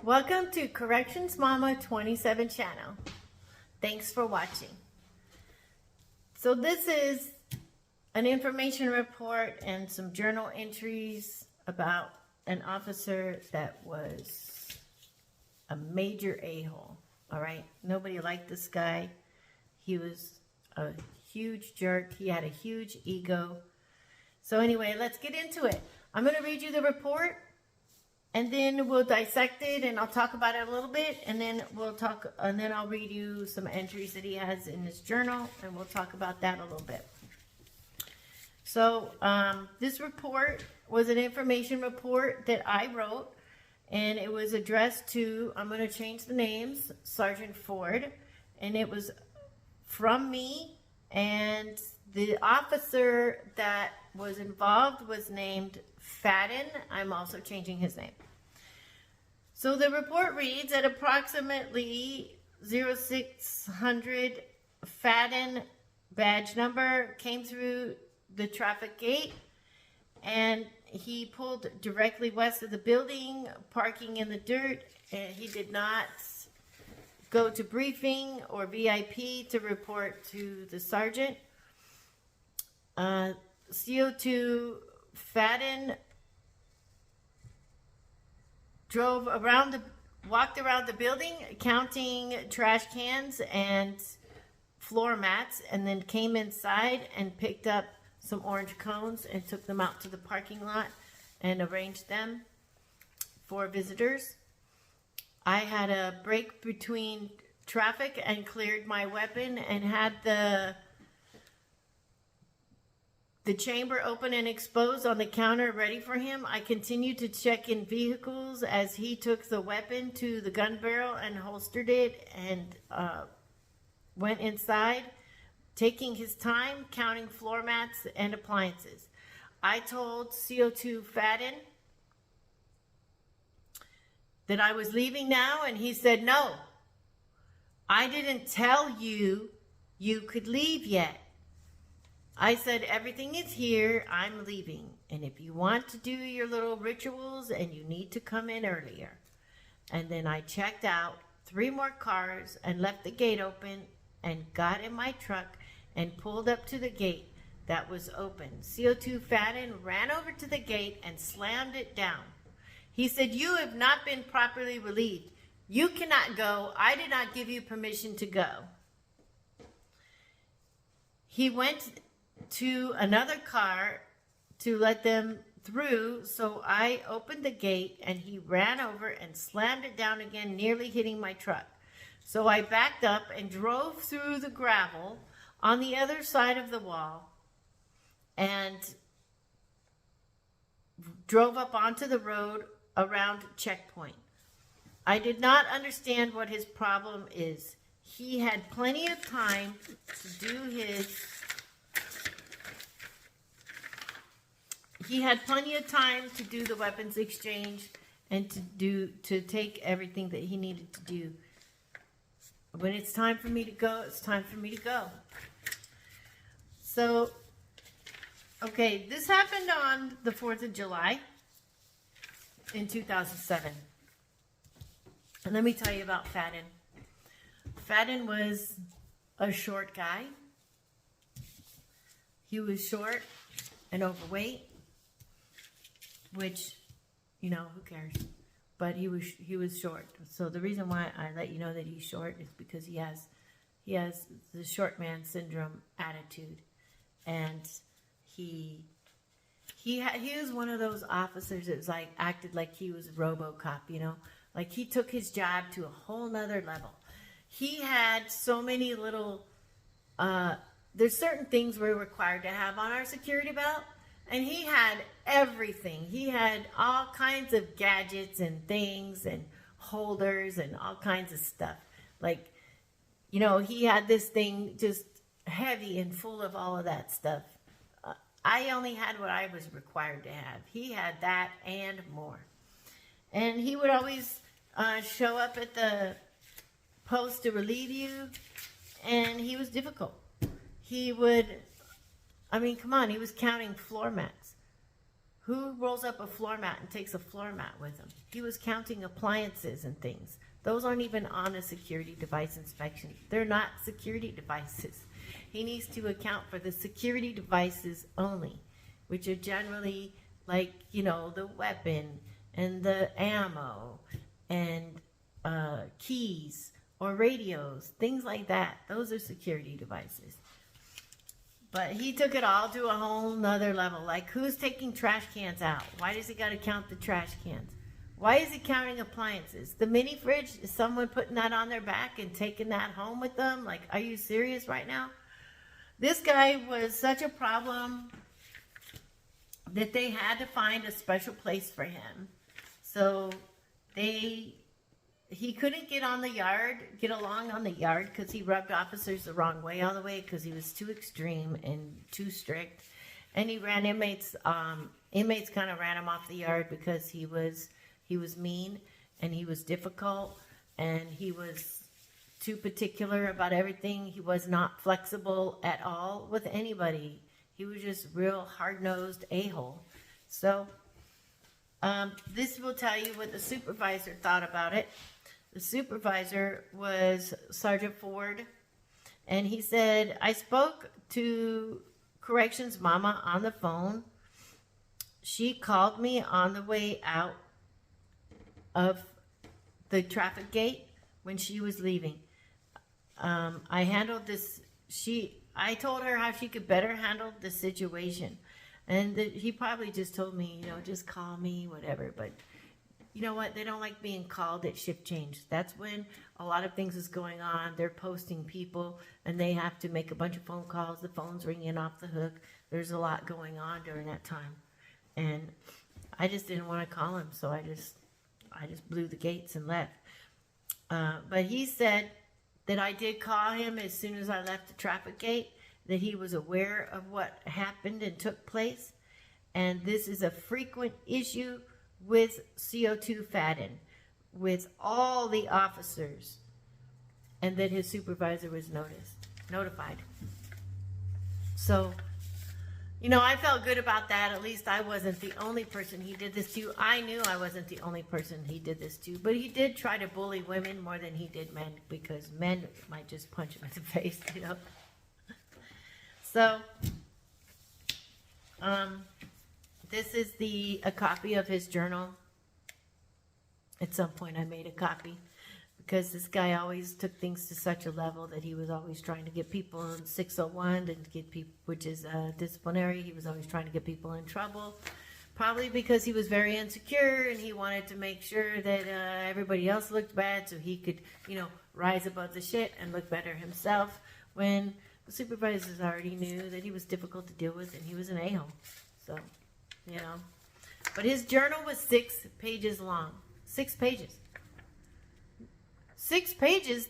Welcome to Corrections Mama 27 channel. Thanks for watching. So this is an information report and some journal entries about an officer that was a major a-hole. All right, nobody liked this guy. He was a huge jerk. He had a huge ego. So anyway, let's get into it. I'm going to read you the report, and then we'll dissect it, and I'll talk about it a little bit, and then I'll read you some entries that he has in his journal, and we'll talk about that a little bit. So this report was an information report that I wrote, and it was addressed to, I'm going to change the names, Sergeant Ford, and it was from me, and the officer that was involved was named Faten. I'm also changing his name. So the report reads, at approximately 0600, Faten badge number came through the traffic gate, and he pulled directly west of the building, parking in the dirt, and he did not go to briefing or VIP to report to the sergeant. CO2 Faten walked around the building counting trash cans and floor mats, and then came inside and picked up some orange cones and took them out to the parking lot and arranged them for visitors. I had a break between traffic and cleared my weapon and had the chamber open and exposed on the counter ready for him. I continued to check in vehicles as he took the weapon to the gun barrel and holstered it, and went inside, taking his time counting floor mats and appliances. I told CO2 Faten that I was leaving now, and he said, no, I didn't tell you you could leave yet. I said, everything is here, I'm leaving. And if you want to do your little rituals, and you need to come in earlier. And then I checked out 3 more cars and left the gate open and got in my truck and pulled up to the gate that was open. CO2 Faten ran over to the gate and slammed it down. He said, you have not been properly relieved. You cannot go. I did not give you permission to go. He went to another car to let them through, so I opened the gate, and he ran over and slammed it down again, nearly hitting my truck. So I backed up and drove through the gravel on the other side of the wall and drove up onto the road around checkpoint. I did not understand what his problem is. He had plenty of time to do the weapons exchange and to take everything that he needed to do. When it's time for me to go, it's time for me to go. So, okay, this happened on the 4th of July in 2007. And let me tell you about Faten. Faten was a short guy. He was short and overweight, which, you know, who cares? But he was short. So the reason why I let you know that he's short is because he has the short man syndrome attitude, and he was one of those officers that was like acted like he was RoboCop, you know, like he took his job to a whole nother level. He had so many little there's certain things we're required to have on our security belt, and he had everything. He had all kinds of gadgets and things and holders and all kinds of stuff. Like, you know, he had this thing just heavy and full of all of that stuff. I only had what I was required to have. He had that and more. And he would always show up at the post to relieve you, and he was difficult. He would, I mean, come on, he was counting floor mats. Who rolls up a floor mat and takes a floor mat with him? He was counting appliances and things. Those aren't even on a security device inspection. They're not security devices. He needs to account for the security devices only, which are generally like, you know, the weapon and the ammo and keys or radios, things like that. Those are security devices. But he took it all to a whole nother level. Like, who's taking trash cans out? Why does he got to count the trash cans? Why is he counting appliances? The mini fridge, is someone putting that on their back and taking that home with them? Like, are you serious right now? This guy was such a problem that they had to find a special place for him. So he couldn't get along on the yard because he rubbed officers the wrong way all the way because he was too extreme and too strict. And he ran inmates. Inmates kind of ran him off the yard because he was mean and he was difficult and he was too particular about everything. He was not flexible at all with anybody. He was just real hard-nosed a-hole. So this will tell you what the supervisor thought about it. The supervisor was Sergeant Ford, and he said, I spoke to corrections mama on the phone. She called me on the way out of the traffic gate when she was leaving. I handled this. I told her how she could better handle the situation. And he probably just told me, you know, just call me, whatever. But you know what? They don't like being called at shift change. That's when a lot of things is going on. They're posting people, and they have to make a bunch of phone calls. The phone's ringing off the hook. There's a lot going on during that time. And I just didn't want to call him, so I just blew the gates and left. But he said that I did call him as soon as I left the traffic gate, that he was aware of what happened and took place. And this is a frequent issue with CO2 Faten, with all the officers, and that his supervisor was notified. So, you know, I felt good about that. At least I wasn't the only person he did this to. I knew I wasn't the only person he did this to, but he did try to bully women more than he did men, because men might just punch him in the face, you know. So, this is a copy of his journal. At some point I made a copy because this guy always took things to such a level that he was always trying to get people in 601 and get people, which is disciplinary. He was always trying to get people in trouble, probably because he was very insecure and he wanted to make sure that everybody else looked bad so he could, you know, rise above the shit and look better himself, when the supervisors already knew that he was difficult to deal with and he was an a-hole. So, you know. But his journal was 6 pages long. 6 pages. 6 pages,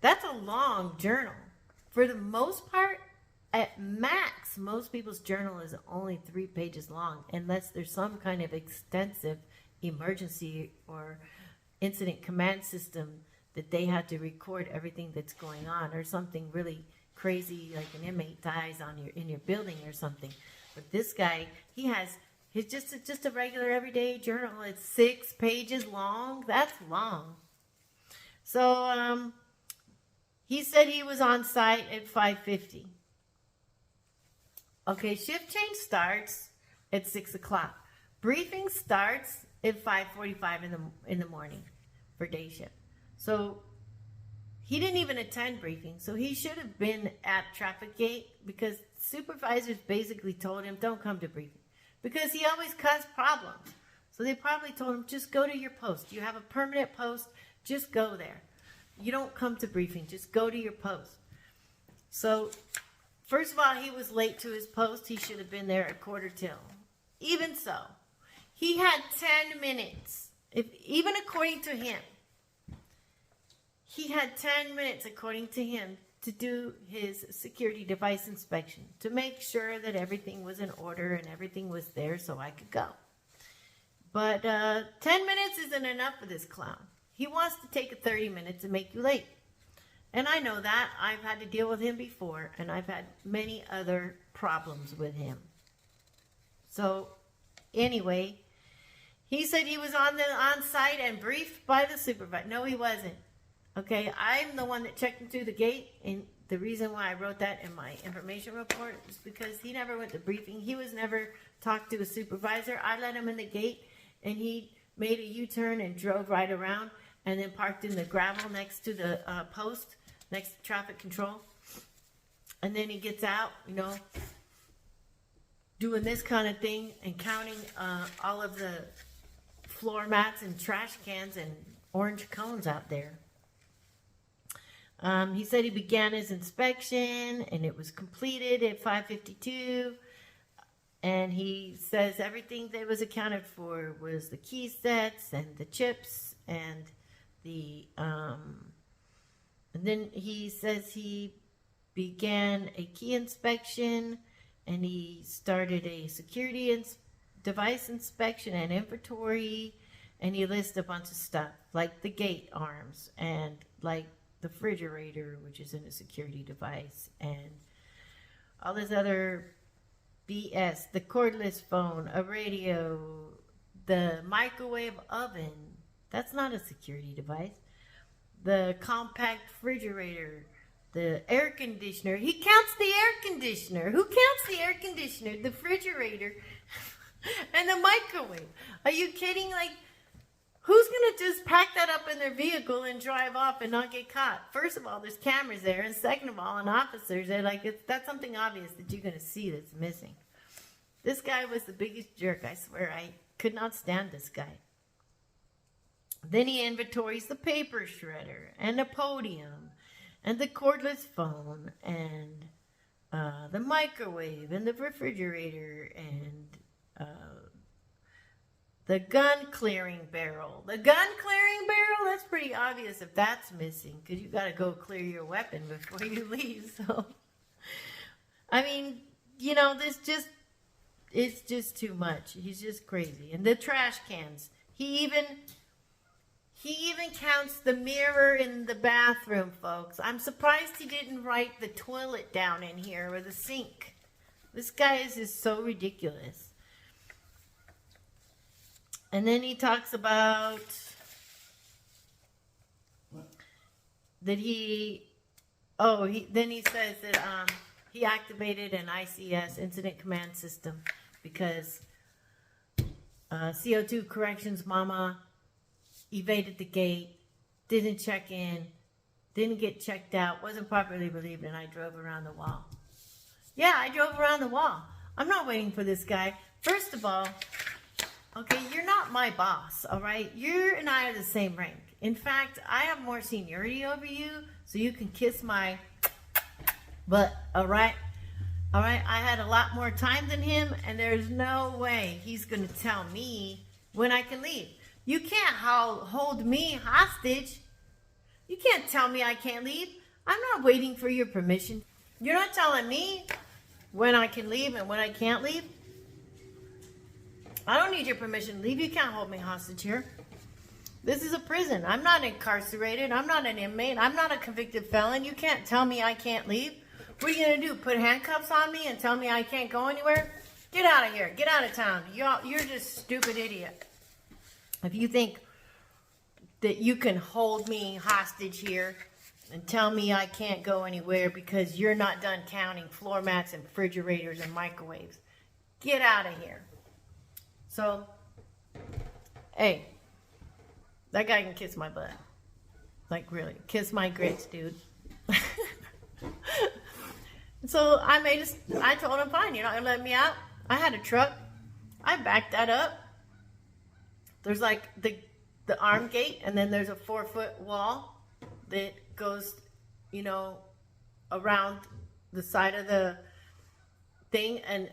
that's a long journal. For the most part, at max, most people's journal is only 3 pages long, unless there's some kind of extensive emergency or incident command system that they had to record everything that's going on, or something really crazy like an inmate dies in your building or something. But this guy, he's just a regular everyday journal. It's 6 pages long. That's long. So he said he was on site at 5:50. Okay, shift change starts at 6 o'clock. Briefing starts at 5:45 in the morning for day shift. So he didn't even attend briefing, so he should have been at traffic gate, because supervisors basically told him, don't come to briefing, because he always caused problems. So they probably told him, just go to your post. You have a permanent post, just go there. You don't come to briefing, just go to your post. So, first of all, he was late to his post. He should have been there at 1:45. Even so, he had 10 minutes, even according to him. He had 10 minutes, according to him, to do his security device inspection, to make sure that everything was in order and everything was there so I could go. But 10 minutes isn't enough for this clown. He wants to take 30 minutes and make you late. And I know that. I've had to deal with him before, and I've had many other problems with him. So Anyway, he said he was on site and briefed by the supervisor. No, he wasn't. Okay, I'm the one that checked him through the gate, and the reason why I wrote that in my information report is because he never went to briefing. He was never talked to a supervisor. I let him in the gate, and he made a U-turn and drove right around, and then parked in the gravel next to the post, next to traffic control. And then he gets out, you know, doing this kind of thing and counting all of the floor mats and trash cans and orange cones out there. He said he began his inspection and it was completed at 5:52. And he says everything that was accounted for was the key sets and the chips and the and then he says he began a key inspection and he started a security device inspection and inventory, and he lists a bunch of stuff like the gate arms and like the refrigerator, which is in a security device, and all this other BS, the cordless phone, a radio, the microwave oven, that's not a security device, the compact refrigerator, the air conditioner. He counts the air conditioner. Who counts the air conditioner, the refrigerator, and the microwave? Are you kidding? Like, who's going to just pack that up in their vehicle and drive off and not get caught? First of all, there's cameras there. And second of all, an officers, they're like, that's something obvious that you're going to see that's missing. This guy was the biggest jerk. I swear, I could not stand this guy. Then he inventories the paper shredder and the podium and the cordless phone and the microwave and the refrigerator and the gun clearing barrel. The gun clearing barrel, that's pretty obvious if that's missing, because you got to go clear your weapon before you leave. So, I mean, you know, it's just too much. He's just crazy. And the trash cans. He even counts the mirror in the bathroom, folks. I'm surprised he didn't write the toilet down in here or the sink. This guy is just so ridiculous. And then he talks about that then he says that he activated an ICS, Incident Command System, because CO2 Corrections Mama evaded the gate, didn't check in, didn't get checked out, wasn't properly relieved, and I drove around the wall. Yeah, I drove around the wall. I'm not waiting for this guy. First of all, okay, you're not my boss, all right? You and I are the same rank. In fact, I have more seniority over you, so you can kiss my butt, all right? All right, I had a lot more time than him, and there's no way he's going to tell me when I can leave. You can't hold me hostage. You can't tell me I can't leave. I'm not waiting for your permission. You're not telling me when I can leave and when I can't leave. I don't need your permission to leave. You can't hold me hostage here. This is a prison. I'm not incarcerated. I'm not an inmate. I'm not a convicted felon. You can't tell me I can't leave. What are you going to do? Put handcuffs on me and tell me I can't go anywhere? Get out of here. Get out of town. You're just a stupid idiot. If you think that you can hold me hostage here and tell me I can't go anywhere because you're not done counting floor mats and refrigerators and microwaves, get out of here. So, hey, that guy can kiss my butt. Like, really, kiss my grits, dude. So I told him, fine, you're not gonna let me out. I had a truck. I backed that up. There's like the arm gate, and then there's a 4-foot wall that goes, you know, around the side of the thing and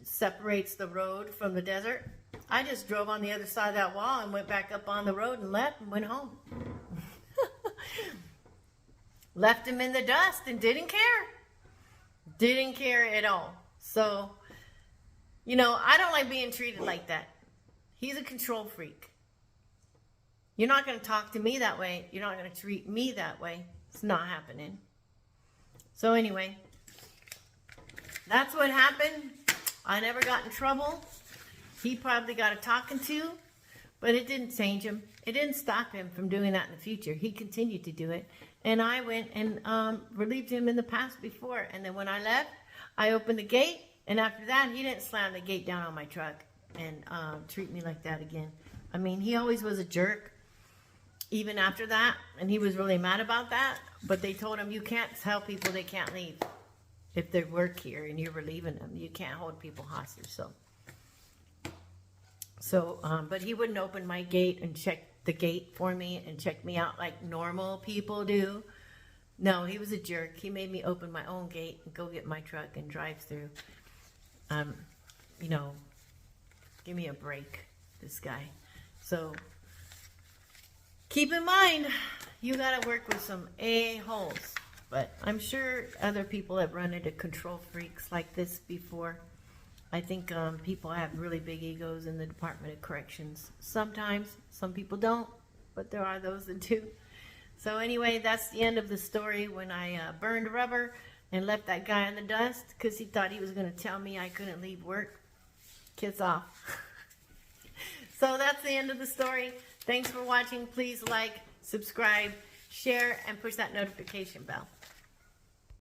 separates the road from the desert. I just drove on the other side of that wall and went back up on the road and left and went home. Left him in the dust and didn't care. Didn't care at all. So, you know, I don't like being treated like that. He's a control freak. You're not going to talk to me that way. You're not going to treat me that way. It's not happening. So anyway, that's what happened. I never got in trouble. he probably got a talking to, but it didn't change him. It didn't stop him from doing that in the future. He continued to do it. And I went and relieved him in the past before. And then when I left, I opened the gate. And after that, he didn't slam the gate down on my truck and treat me like that again. I mean, he always was a jerk, even after that. And he was really mad about that. But they told him, you can't tell people they can't leave if they work here and you're relieving them. You can't hold people hostage. But he wouldn't open my gate and check the gate for me and check me out like normal people do. No, he was a jerk. He made me open my own gate and go get my truck and drive through. You know, give me a break, this guy. So keep in mind, you got to work with some a-holes. But I'm sure other people have run into control freaks like this before. I think people have really big egos in the Department of Corrections. Sometimes, some people don't, but there are those that do. So anyway, that's the end of the story when I burned rubber and left that guy in the dust because he thought he was going to tell me I couldn't leave work. Kids off. So that's the end of the story. Thanks for watching. Please like, subscribe, share, and push that notification bell.